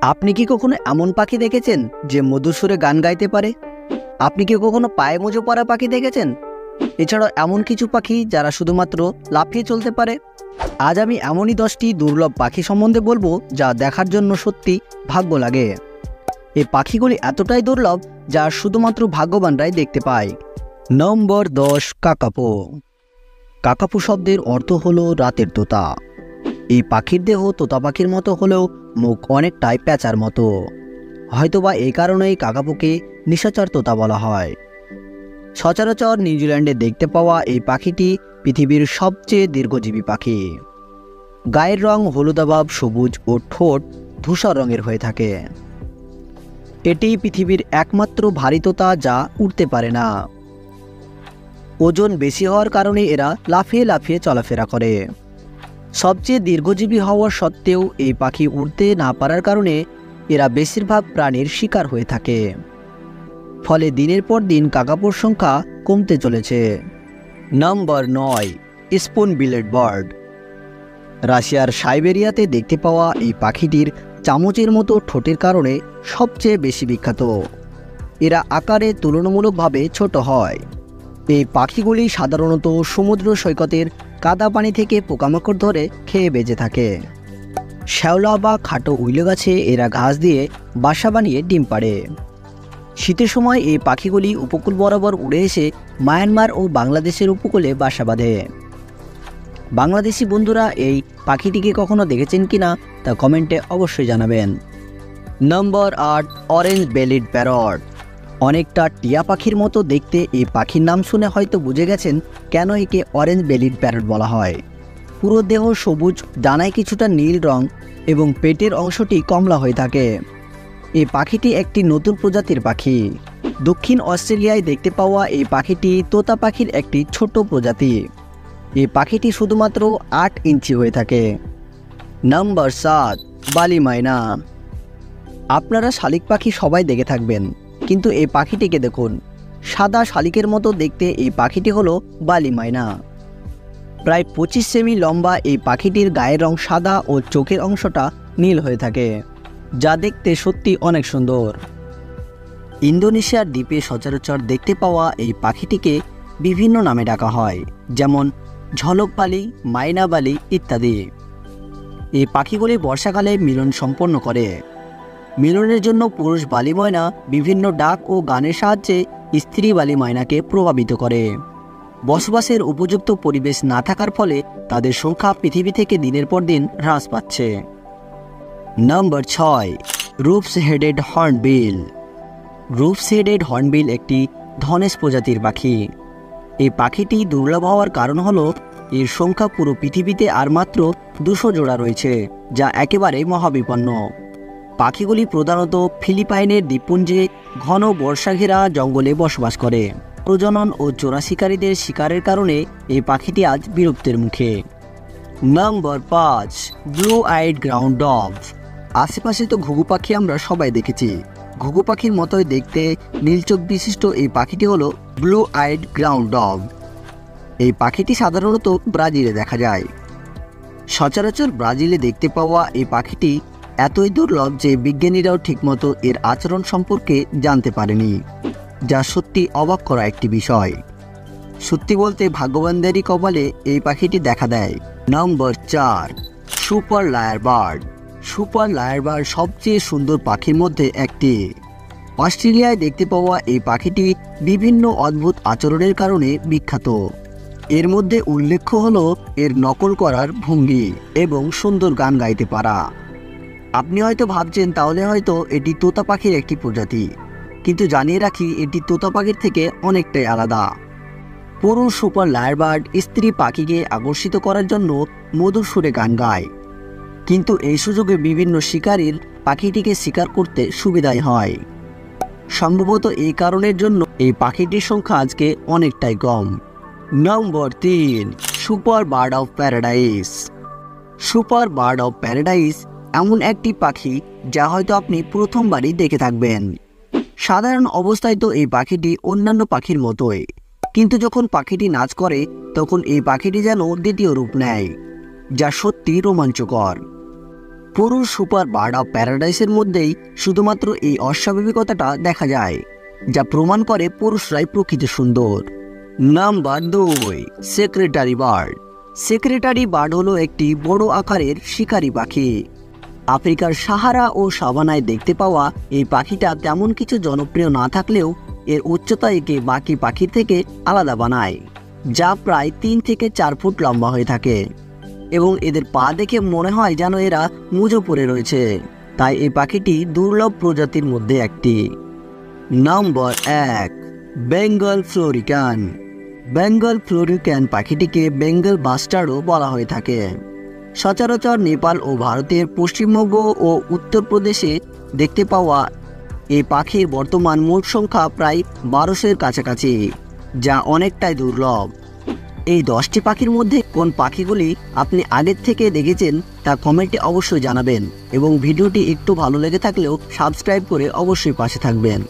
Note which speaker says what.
Speaker 1: আপনি কি কখনো এমন পাখি দেখেছেন যে মধুর সুরে গান গাইতে পারে? আপনি কি কখনো পায়ে মোজো পরা পাখি দেখেছেন? এছাড়াও এমন কিছু পাখি যারা শুধুমাত্র লাফিয়ে চলতে পারে। আজ আমি এমনই 10টি দুর্লভ পাখি সম্বন্ধে বলবো যা দেখার জন্য সত্যি ভাগ্য লাগে। এই পাখিগুলি এতটাই দুর্লভ যা শুধুমাত্র ভাগ্যবানরাই দেখতে পায়। নম্বর 10, কাকাপো। কাকাপো শব্দের অর্থ হলো রাতের তোতা। এই পাখির দেহ তোতা পাখির মতো হলেও মুখ অনেকটাই প্যাঁচার মতো। হয়তোবা এই কারণেই কাকাপোকে নিশাচর তোতা বলা হয়। সচরাচর নিউজিল্যান্ডে দেখতে পাওয়া এই পাখিটি পৃথিবীর সবচেয়ে দীর্ঘজীবী পাখি। গায়ের রং হলুদাভ সবুজ ও ঠোঁট ধূসর রঙের হয়ে থাকে। এটি পৃথিবীর একমাত্র ভারী তোতা যা উড়তে পারে না। ওজন বেশি হওয়ার কারণে এরা লাফিয়ে লাফিয়ে চলাফেরা করে। সবচেয়ে দীর্ঘজীবী হওয়া সত্ত্বেও এই পাখি উড়তে না পারার কারণে এরা বেশিরভাগ প্রাণীর শিকার হয়ে থাকে। ফলে দিনের পর দিন কাকাপোর সংখ্যা কমতে চলেছে। নম্বর 9, স্পুন বিলেড বার্ড। রাশিয়ার সাইবেরিয়াতে দেখতে পাওয়া এই পাখিটির চামচের মতো ঠোঁটের কারণে সবচেয়ে বেশি বিখ্যাত। এরা আকারে তুলনামূলকভাবে ছোট হয়। এই পাখিগুলি সাধারণত সমুদ্র সৈকতের কাদা পানি থেকে পোকামাকড় ধরে খেয়ে বেঁচে থাকে। শ্যাওলা বা খাটো উইলো গাছে এরা ঘাস দিয়ে বাসা বানিয়ে ডিম পাড়ে। শীতের সময় এই পাখিগুলি উপকূল বরাবর উড়ে এসে মায়ানমার ও বাংলাদেশের উপকূলে বাসা বাঁধে। বাংলাদেশি বন্ধুরা এই পাখিটিকে কখনো দেখেছেন কিনা তা কমেন্টে অবশ্যই জানাবেন। নম্বর 8, অরেঞ্জ বেলিড প্যারট। অনেকটা টিয়া পাখির মতো দেখতে এই পাখির নাম শুনে হয়তো বুঝে গেছেন কেন একে অরেঞ্জ বেলিড প্যারট বলা হয়। পুরো দেহ সবুজ, ডানায় কিছুটা নীল রং এবং পেটের অংশটি কমলা হয়ে থাকে। এই পাখিটি একটি নতুন প্রজাতির পাখি। দক্ষিণ অস্ট্রেলিয়ায় দেখতে পাওয়া এই পাখিটি তোতা পাখির একটি ছোট প্রজাতি। এই পাখিটি শুধুমাত্র 8 ইঞ্চি হয়ে থাকে। নম্বর 7, বালি ময়না। আপনারা শালিক পাখি সবাই দেখে থাকবেন, কিন্তু এই পাখিটিকে দেখুন। সাদা শালিকের মতো দেখতে এই পাখিটি হলো বালি ময়না। প্রায় 25 সেমি লম্বা এই পাখিটির গায়ের রং সাদা ও চোখের অংশটা নীল হয়ে থাকে, যা দেখতে সত্যি অনেক সুন্দর। ইন্দোনেশিয়ার দ্বীপে সচরাচর দেখতে পাওয়া এই পাখিটিকে বিভিন্ন নামে ডাকা হয়, যেমন ঝলক বালি, মাইনা বালি ইত্যাদি। এই পাখিগুলি বর্ষাকালে মিলন সম্পন্ন করে। মিলনের জন্য পুরুষ বালি ময়না বিভিন্ন ডাক ও গানের সাহায্যে স্ত্রী বালি ময়নাকে প্রভাবিত করে। বসবাসের উপযুক্ত পরিবেশ না থাকার ফলে তাদের সংখ্যা পৃথিবী থেকে দিনের পর দিন হ্রাস পাচ্ছে। নম্বর 6, roofs headed hornbill. Roofs headed hornbill একটি ধনেশ প্রজাতির পাখি। এই পাখিটি দুর্লভ হওয়ার কারণ হলো এর সংখ্যা পুরো পৃথিবীতে আর মাত্র 200 জোড়া রয়েছে, যা একেবারে মহাবিপন্ন। পাখিগুলি প্রধানত ফিলিপাইনের দ্বীপপুঞ্জে ঘন বর্ষাঘেরা জঙ্গলে বসবাস করে। প্রজনন ও চোরা শিকারীদের শিকারের কারণে এই পাখিটি আজ বিলুপ্তের মুখে। নম্বর 5, ব্লু আইড গ্রাউন্ড ডভ। আশেপাশে তো ঘুঘু পাখি আমরা সবাই দেখেছি। ঘুঘু পাখির মতোই দেখতে নীলচোখ বিশিষ্ট এই পাখিটি হলো ব্লু আইড গ্রাউন্ড ডভ। এই পাখিটি সাধারণত ব্রাজিলে দেখা যায়। সচরাচর ব্রাজিলে দেখতে পাওয়া এই পাখিটি এতই দুর্লভ যে বিজ্ঞানীরাও ঠিকমতো এর আচরণ সম্পর্কে জানতে পারেনি, যা সত্যি অবাক করা একটি বিষয়। সত্যি বলতে ভাগ্যবানদেরই কপালে এই পাখিটি দেখা দেয়। নম্বর 4, super liar bird. Super liar bird সবচেয়ে সুন্দর পাখির মধ্যে একটি। অস্ট্রেলিয়ায় দেখতে পাওয়া এই পাখিটি বিভিন্ন অদ্ভুত আচরণের কারণে বিখ্যাত। এর মধ্যে উল্লেখ্য হলো এর নকল করার ভঙ্গি এবং সুন্দর গান গাইতে পারা। আপনি হয়তো ভাবছেন তাহলে হয়তো এটি তোতা পাখির একটি প্রজাতি, কিন্তু জানিয়ে রাখি এটি তোতা পাখির থেকে অনেকটাই আলাদা। পুরুষ সুপার লায়ার বার্ড স্ত্রী পাখিকে আকর্ষিত করার জন্য মধুর সুরে গান গায়, কিন্তু এই সুযোগে বিভিন্ন শিকারীর পাখিটিকে শিকার করতে সুবিধাই হয়। সম্ভবত এই কারণের জন্য এই পাখিটির সংখ্যা আজকে অনেকটাই কম। নম্বর 3, super bird of paradise. Super bird of paradise এমন একটি পাখি যা হয়তো আপনি প্রথমবারই দেখে থাকবেন। সাধারণ অবস্থায় তো এই পাখিটি অন্যান্য পাখির মতোই, কিন্তু যখন পাখিটি নাচ করে তখন এই পাখিটি যেন দ্বিতীয় রূপ নেয়, যা সত্যি রোমাঞ্চকর। পুরো সুপার বার্ড অফ প্যারাডাইসের মধ্যেই শুধুমাত্র এই অস্বাভাবিকতাটা দেখা যায়, যা প্রমাণ করে পুরুষরাই প্রকৃতি সুন্দর। Number 2, secretary bird. Secretary bird হলো একটি বড় আকারের শিকারী পাখি। আফ্রিকার সাহারা ও সাভানায় দেখতে পাওয়া এই পাখিটা তেমন কিছু জনপ্রিয় না থাকলেও এর উচ্চতা একে বাকি পাখির থেকে আলাদা বানায়, যা প্রায় 3 থেকে 4 ফুট লম্বা হয়ে থাকে এবং এদের পা দেখে মনে হয় যেন এরা মুজো পরে রয়েছে। তাই এই পাখিটি দুর্লভ প্রজাতির মধ্যে একটি। নম্বর 1, বেঙ্গল ফ্লোরিকান। বেঙ্গল ফ্লোরিকান পাখিটিকে বেঙ্গল বাস্টার্ডও বলা হয়ে থাকে। সচরাচর নেপাল ও ভারতের পশ্চিমবঙ্গ ও উত্তরপ্রদেশে দেখতে পাওয়া এই পাখির বর্তমান মোট সংখ্যা প্রায় 1200-এর কাছাকাছি, যা অনেকটাই দুর্লভ। এই 10টি পাখির মধ্যে কোন পাখিগুলি আপনি আগের থেকে দেখেছেন তা কমেন্টে অবশ্যই জানাবেন এবং ভিডিওটি একটু ভালো লেগে থাকলেও সাবস্ক্রাইব করে অবশ্যই পাশে থাকবেন।